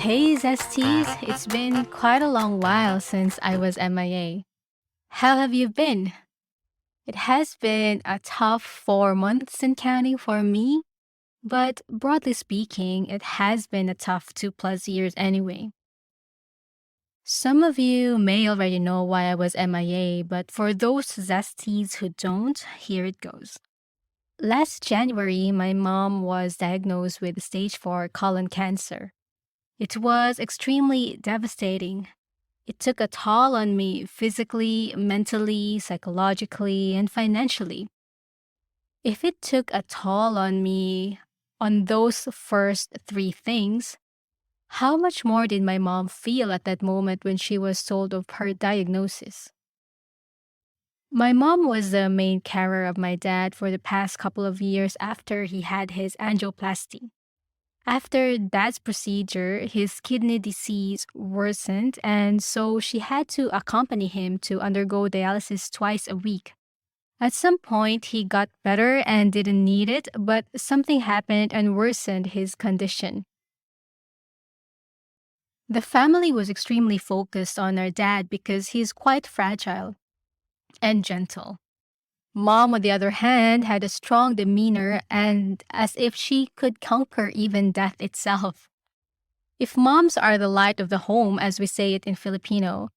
Hey Zesties, it's been quite a long while since I was MIA. How have you been? It has been a tough 4 months and counting for me, but broadly speaking, it has been a tough 2+ years anyway. Some of you may already know why I was MIA, but for those Zesties who don't, here it goes. Last January, my mom was diagnosed with stage 4 colon cancer. It was extremely devastating. It took a toll on me physically, mentally, psychologically, and financially. If it took a toll on me on those first three things, how much more did my mom feel at that moment when she was told of her diagnosis? My mom was the main carer of my dad for the past couple of years after he had his angioplasty. After dad's procedure, his kidney disease worsened, and so she had to accompany him to undergo dialysis twice a week. At some point, he got better and didn't need it, but something happened and worsened his condition. The family was extremely focused on our dad because he's quite fragile and gentle. Mom, on the other hand, had a strong demeanor and as if she could conquer even death itself. If moms are the light of the home, as we say it in Filipino,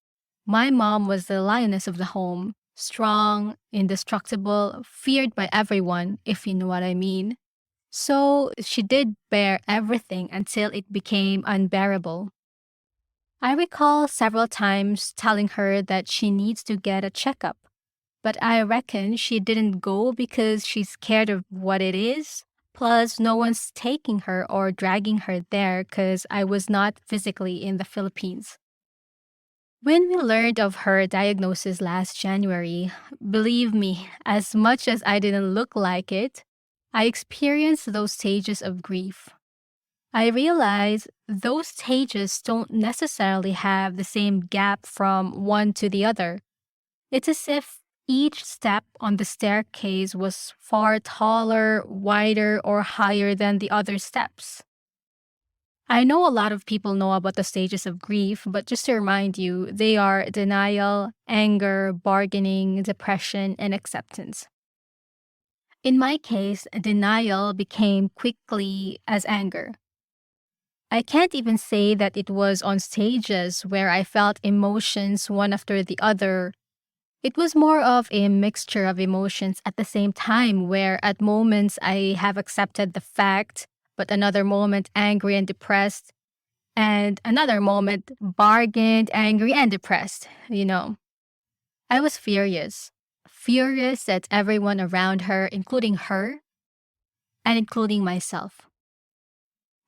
my mom was the lioness of the home, strong, indestructible, feared by everyone, if you know what I mean. So she did bear everything until it became unbearable. I recall several times telling her that she needs to get a checkup, but I reckon she didn't go because she's scared of what it is. Plus, no one's taking her or dragging her there because I was not physically in the Philippines. When we learned of her diagnosis last January, believe me, as much as I didn't look like it, I experienced those stages of grief. I realized those stages don't necessarily have the same gap from one to the other. It's as if each step on the staircase was far taller, wider, or higher than the other steps. I know a lot of people know about the stages of grief, but just to remind you, they are denial, anger, bargaining, depression, and acceptance. In my case, denial became quickly as anger. I can't even say that it was on stages where I felt emotions one after the other. It was more of a mixture of emotions at the same time, where at moments I have accepted the fact, but another moment angry and depressed, and another moment bargained, angry, and depressed. I was furious. Furious at everyone around her, including her, and including myself.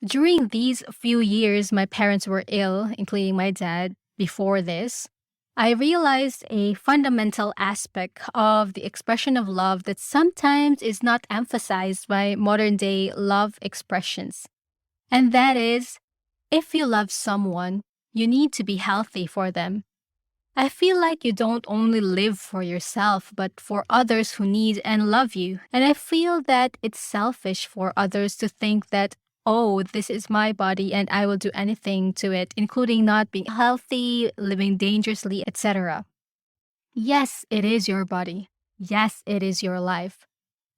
During these few years, my parents were ill, including my dad, before this. I realized a fundamental aspect of the expression of love that sometimes is not emphasized by modern day love expressions. And that is, if you love someone, you need to be healthy for them. I feel like you don't only live for yourself, but for others who need and love you. And I feel that it's selfish for others to think that, oh, this is my body and I will do anything to it, including not being healthy, living dangerously, etc. Yes, it is your body. Yes, it is your life.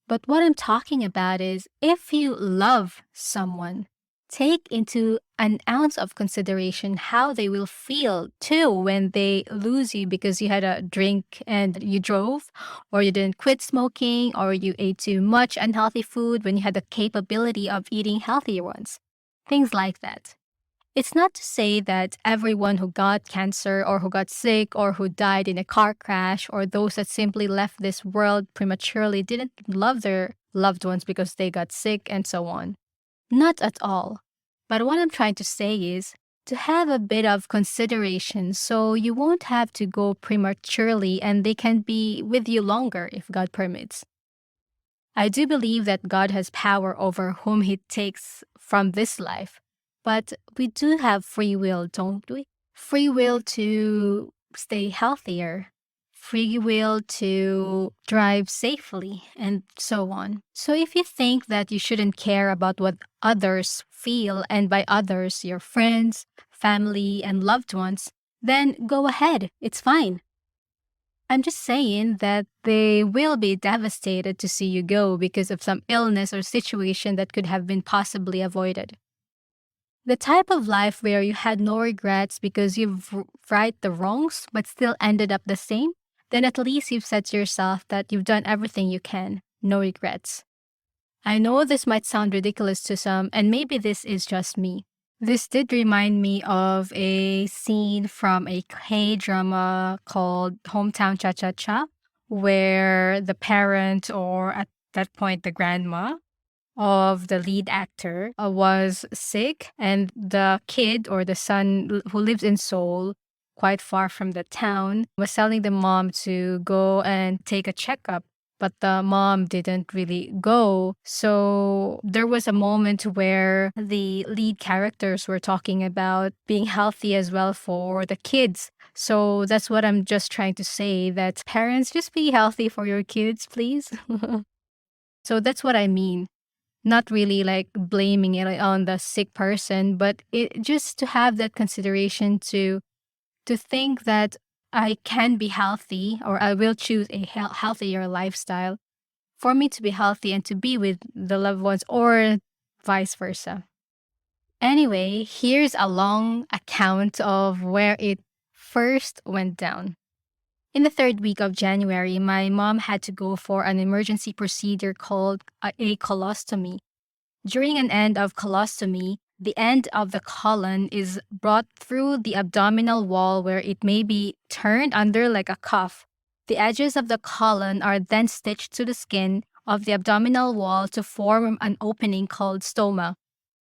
But what I'm talking about is if you love someone, take into an ounce of consideration how they will feel too when they lose you because you had a drink and you drove, or you didn't quit smoking, or you ate too much unhealthy food when you had the capability of eating healthier ones. Things like that. It's not to say that everyone who got cancer or who got sick or who died in a car crash or those that simply left this world prematurely didn't love their loved ones because they got sick and so on. Not at all. But what I'm trying to say is to have a bit of consideration so you won't have to go prematurely and they can be with you longer if God permits. I do believe that God has power over whom He takes from this life. But we do have free will, don't we? Free will to stay healthier, free will to drive safely, and so on. So if you think that you shouldn't care about what others feel, and by others, your friends, family, and loved ones, then go ahead. It's fine. I'm just saying that they will be devastated to see you go because of some illness or situation that could have been possibly avoided. The type of life where you had no regrets because you've right the wrongs but still ended up the same, then at least you've said to yourself that you've done everything you can. No regrets. I know this might sound ridiculous to some, and maybe this is just me. This did remind me of a scene from a K drama called Hometown Cha Cha Cha, where the parent, or at that point, the grandma, of the lead actor was sick, and the kid, or the son who lives in Seoul, quite far from the town, was telling the mom to go and take a checkup. But the mom didn't really go. So there was a moment where the lead characters were talking about being healthy as well for the kids. So that's what I'm just trying to say, that parents, just be healthy for your kids, please. So that's what I mean, not really like blaming it on the sick person, but it just to have that consideration to think that I can be healthy, or I will choose a healthier lifestyle for me to be healthy and to be with the loved ones, or vice versa. Anyway, here's a long account of where it first went down. In the third week of January, my mom had to go for an emergency procedure called a colostomy. During an end of colostomy, the end of the colon is brought through the abdominal wall where it may be turned under like a cuff. The edges of the colon are then stitched to the skin of the abdominal wall to form an opening called stoma.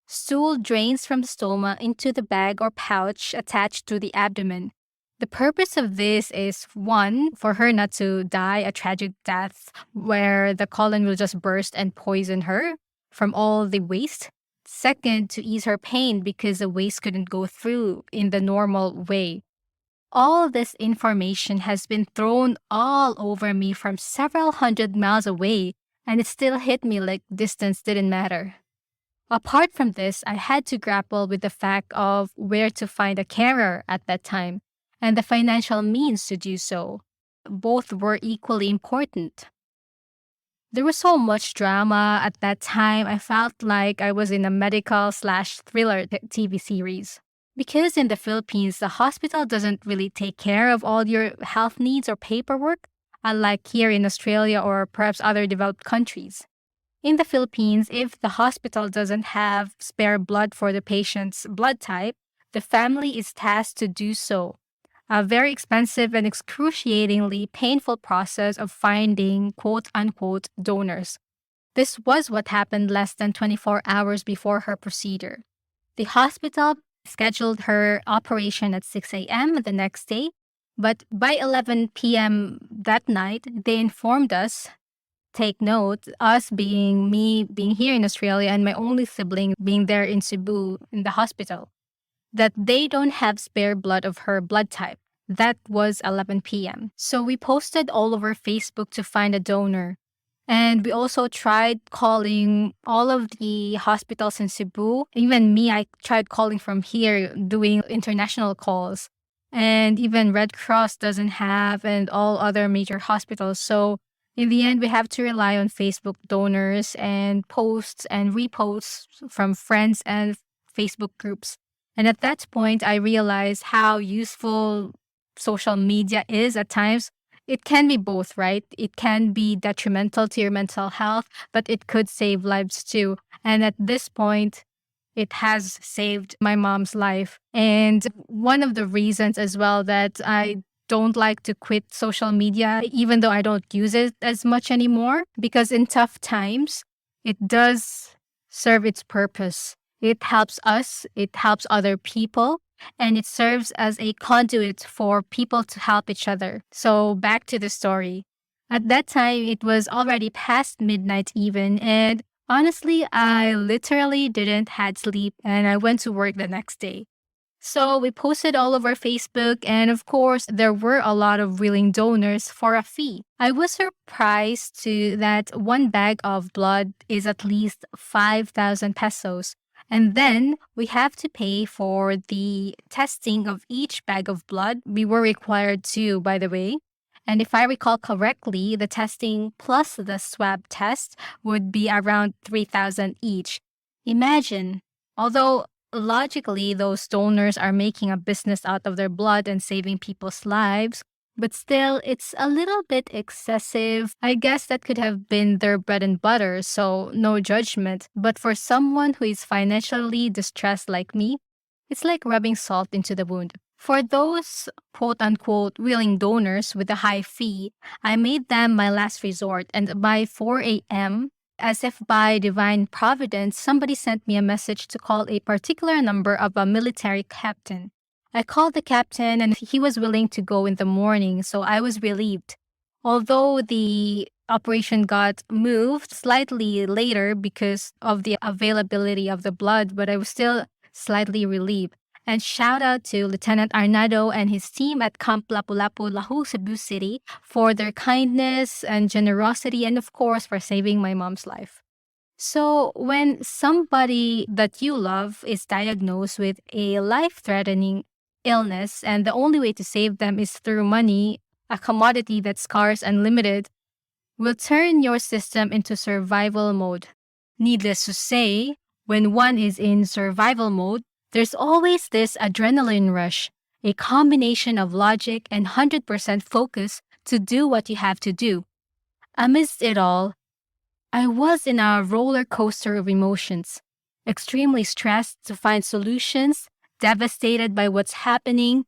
Stool drains from the stoma into the bag or pouch attached to the abdomen. The purpose of this is, one, for her not to die a tragic death where the colon will just burst and poison her from all the waste. Second, to ease her pain because the waste couldn't go through in the normal way. All this information has been thrown all over me from several hundred miles away, and it still hit me like distance didn't matter. Apart from this, I had to grapple with the fact of where to find a carer at that time and the financial means to do so. Both were equally important. There was so much drama at that time. I felt like I was in a medical/thriller TV series. Because in the Philippines, the hospital doesn't really take care of all your health needs or paperwork, unlike here in Australia or perhaps other developed countries. In the Philippines, if the hospital doesn't have spare blood for the patient's blood type, the family is tasked to do so. A very expensive and excruciatingly painful process of finding quote unquote donors. This was what happened less than 24 hours before her procedure. The hospital scheduled her operation at 6 a.m. the next day, but by 11 p.m. that night, they informed us, take note, us being me being here in Australia and my only sibling being there in Cebu in the hospital, that they don't have spare blood of her blood type. That was 11 p.m. So we posted all over Facebook to find a donor. And we also tried calling all of the hospitals in Cebu. Even me, I tried calling from here, doing international calls. And even Red Cross doesn't have, and all other major hospitals. So in the end, we have to rely on Facebook donors and posts and reposts from friends and Facebook groups. And at that point, I realized how useful social media is at times. It can be both, right? It can be detrimental to your mental health, but it could save lives too. And at this point, it has saved my mom's life. And one of the reasons as well that I don't like to quit social media, even though I don't use it as much anymore, because in tough times, it does serve its purpose. It helps us, it helps other people, and it serves as a conduit for people to help each other. So back to the story. At that time, it was already past midnight even, and honestly, I literally didn't had sleep, and I went to work the next day. So we posted all over Facebook, and of course, there were a lot of willing donors for a fee. I was surprised to that one bag of blood is at least 5,000 pesos. And then we have to pay for the testing of each bag of blood. We were required to, by the way. And if I recall correctly, the testing plus the swab test would be around 3,000 each. Imagine, although logically those donors are making a business out of their blood and saving people's lives, but still, it's a little bit excessive. I guess that could have been their bread and butter, so no judgment. But for someone who is financially distressed like me, it's like rubbing salt into the wound. For those quote unquote willing donors with a high fee, I made them my last resort, and by 4 a.m., as if by divine providence, somebody sent me a message to call a particular number of a military captain. I called the captain and he was willing to go in the morning, so I was relieved. Although the operation got moved slightly later because of the availability of the blood, but I was still slightly relieved. And shout out to Lieutenant Arnado and his team at Camp Lapu-Lapu, Lahu, Cebu City for their kindness and generosity, and of course for saving my mom's life. So, when somebody that you love is diagnosed with a life threatening illness, and the only way to save them is through money, a commodity that's scarce and limited, will turn your system into survival mode. Needless to say, when one is in survival mode, there's always this adrenaline rush, a combination of logic and 100% focus to do what you have to do. Amidst it all, I was in a roller coaster of emotions, extremely stressed to find solutions, devastated by what's happening,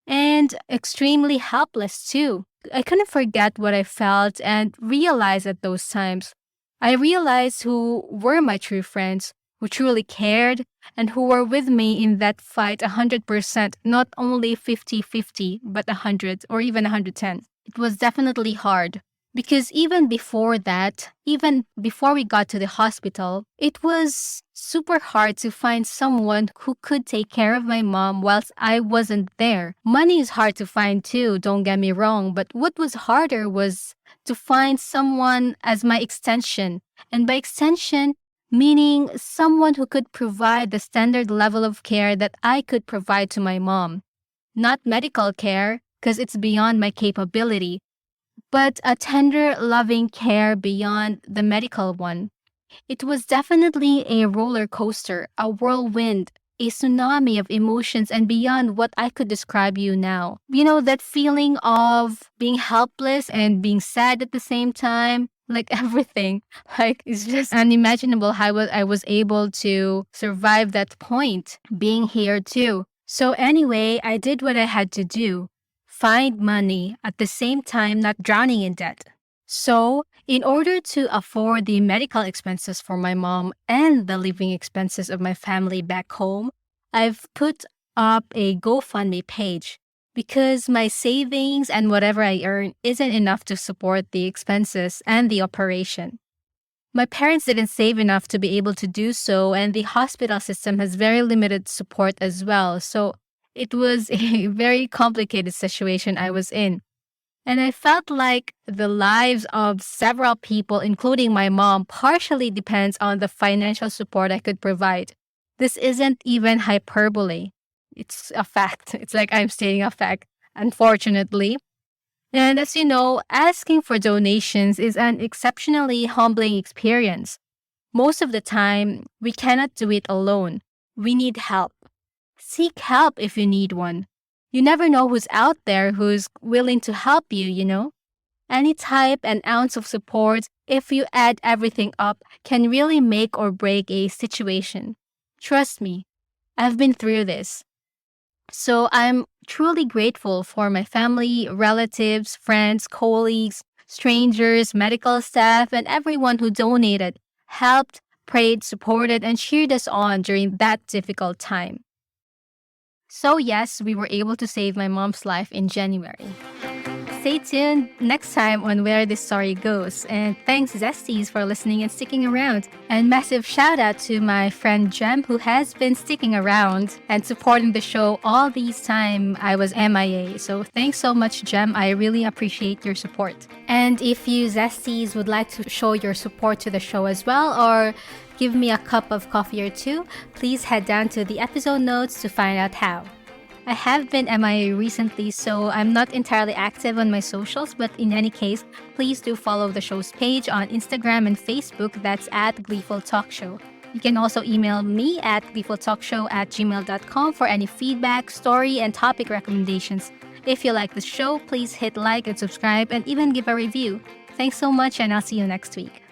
and extremely helpless too. I couldn't forget what I felt and realize at those times. I realized who were my true friends, who truly cared, and who were with me in that fight 100%, not only 50-50, but 100 or even 110. It was definitely hard. Because even before that, even before we got to the hospital, it was super hard to find someone who could take care of my mom whilst I wasn't there. Money is hard to find too, don't get me wrong, but what was harder was to find someone as my extension. And by extension, meaning someone who could provide the standard level of care that I could provide to my mom. Not medical care, because it's beyond my capability, but a tender, loving care beyond the medical one. It was definitely a roller coaster, a whirlwind, a tsunami of emotions and beyond what I could describe you now. You know, that feeling of being helpless and being sad at the same time, like everything. Like, it's just unimaginable how I was able to survive that point, being here too. So anyway, I did what I had to do. Find money, at the same time not drowning in debt. So, in order to afford the medical expenses for my mom and the living expenses of my family back home, I've put up a GoFundMe page because my savings and whatever I earn isn't enough to support the expenses and the operation. My parents didn't save enough to be able to do so, and the hospital system has very limited support as well. So, it was a very complicated situation I was in. And I felt like the lives of several people, including my mom, partially depends on the financial support I could provide. This isn't even hyperbole. It's a fact. It's like I'm stating a fact, unfortunately. And as you know, asking for donations is an exceptionally humbling experience. Most of the time, we cannot do it alone. We need help. Seek help if you need one. You never know who's out there who's willing to help you, you know? Any type and ounce of support, if you add everything up, can really make or break a situation. Trust me, I've been through this. So I'm truly grateful for my family, relatives, friends, colleagues, strangers, medical staff, and everyone who donated, helped, prayed, supported, and cheered us on during that difficult time. So yes, we were able to save my mom's life in January. stay tuned next time on where this story goes. And thanks, Zesties, for listening and sticking around. And massive shout out to my friend Jem, who has been sticking around and supporting the show all these time I was MIA. So thanks so much, Jem. I really appreciate your support. And if you Zesties would like to show your support to the show as well, or give me a cup of coffee or two, please head down to the episode notes to find out how. I have been MIA recently, so I'm not entirely active on my socials, but in any case, please do follow the show's page on Instagram and Facebook. That's at Gleeful Talkshow. You can also email me at gleefultalkshow@gmail.com for any feedback, story, and topic recommendations. If you like the show, please hit like and subscribe and even give a review. Thanks so much, and I'll see you next week.